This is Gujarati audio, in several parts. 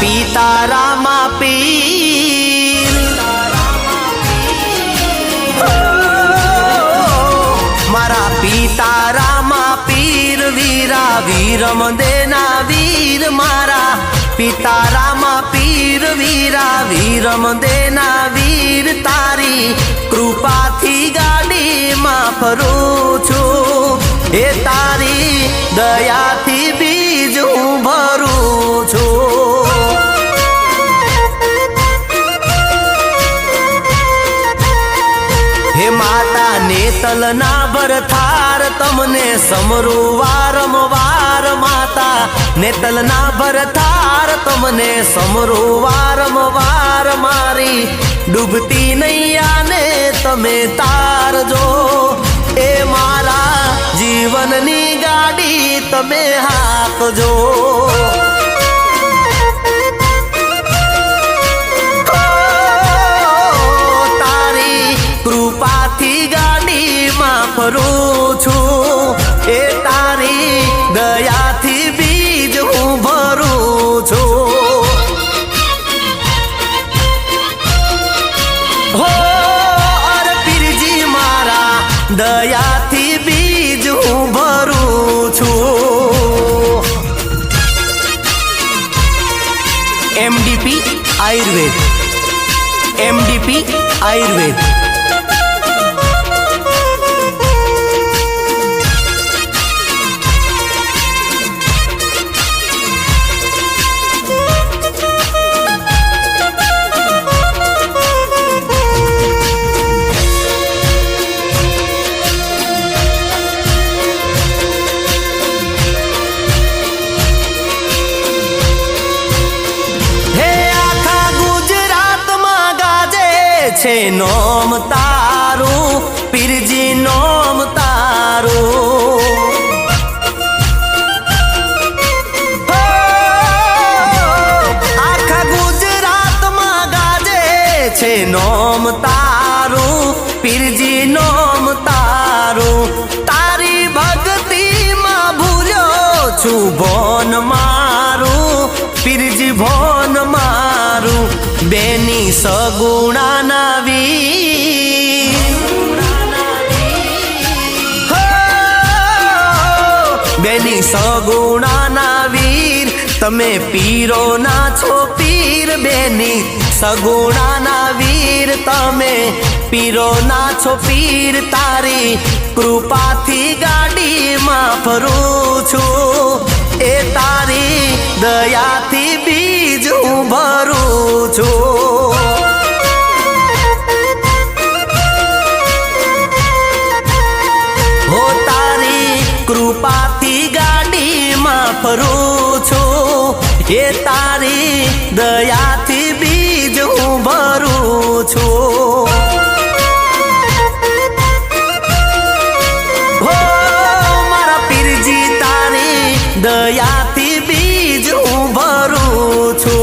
પિતા રામા પીર, મારા પિતા રામા પીર વીરા વીરમ દેના વીર, મારા પિતા રામા પીર વીરા વીરમ દેના વીર, તારી કૃપાથી ગાડીમાં ફરું છું, એ તારી દયાથી બીજ હું ભરું છું। હે માતા નેતલના ભરથાર તમને સમરું વારંવાર, માતા નેતલના ભરથાર તમને સમરું વારંવાર, મારી ડૂબતી નૈયાને તમે તારજો, એ મારા જીવનની ગાડી તમે હાંકજો। કૃપાથી ગાડીમાં ફરું છું, એ તારી દયાથી બીજ હું ભરું છું। હો અરે પીરજી મારા દયાથી બીજ હું ભરું છું। MDP Ayurveda, MDP Ayurveda. છે નોમ તારું પીરજી નોમ તારું, આખા ગુજરાતમાં ગાજે છે નોમ તારું પીરજી નોમ તારું, તારી ભક્તિમાં ભૂલ્યો છું ભોન મારું પીરજી ભોન મારું, બેની સગુણાના વીર, બેની સગુણાના વીર, તમે પીરો ના છો પીર, બેની સગુણાના વીર, તમે પીરો ના છો પીર, તારી કૃપાથી ગાડીમાં ફરું છું, એ તારી દયાથી બીજ હું ભરું છું। હો તારી કૃપાથી ગાડીમાં ફરું છું, એ તારી દયાથી બીજ હું ભરું છું। હો મારા પીરજી તારી દયાથી બીજ હું ભરું છું।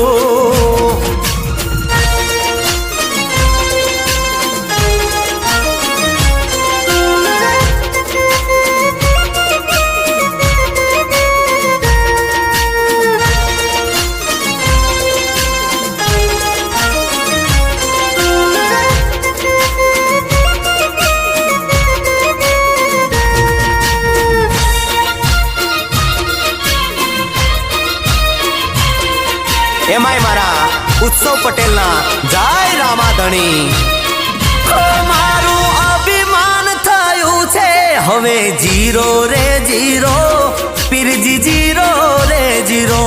એમાંય મારા ઉત્સવ પટેલના જય રામાધણી, મારું અભિમાન થયું છે હવે જીરો રે જીરો પીરજી જીરો રે જીરો,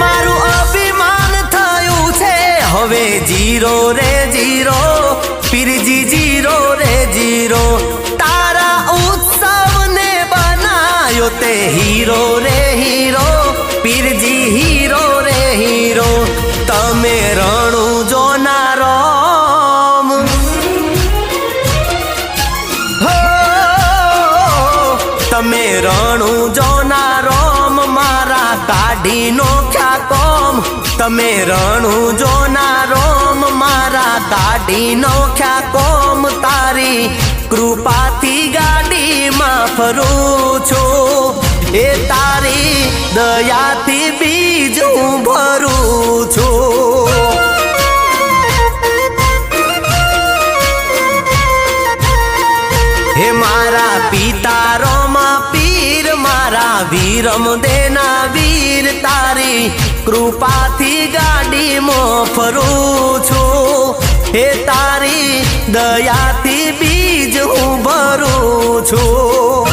મારું અભિમાન થયું છે હવે જીરો રે જીરો પીરજી જીરો રે જીરો, તારા ઉત્સવને બનાયો તે હીરો રે હીરો પીરજી હીરો રે હીરો, તમે રણું જોના રોમ, હો તમે રણું જોના રોમ, મારા કાઢી નોખ્યા કોમ, તમે રણું જોના રોમ, મારા કાઢી નોખ્યા કોમ, તારી કૃપાથી ગાડીમાં ફરું છું। દયાથી બીજ હું ભરું છું। હે મારા પિતા રોમ પીર મારા વીરમ દેના વીર તારી કૃપાથી ગાડીમાં ફરું છું। હે તારી દયાથી બીજ હું ભરું છું।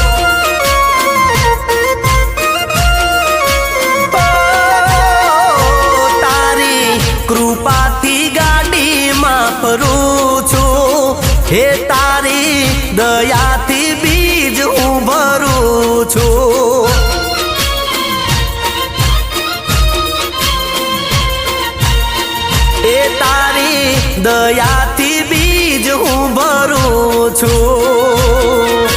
કૃપાથી ગાડીમાં ફરું છું। હે તારી દયાથી બીજ હું ભરું છું। હે તારી દયાથી બીજ હું ભરું છું।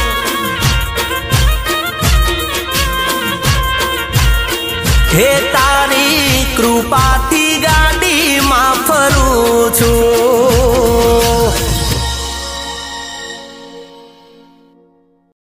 હે તારી કૃપાથી ગાડીમાં ફરું છું।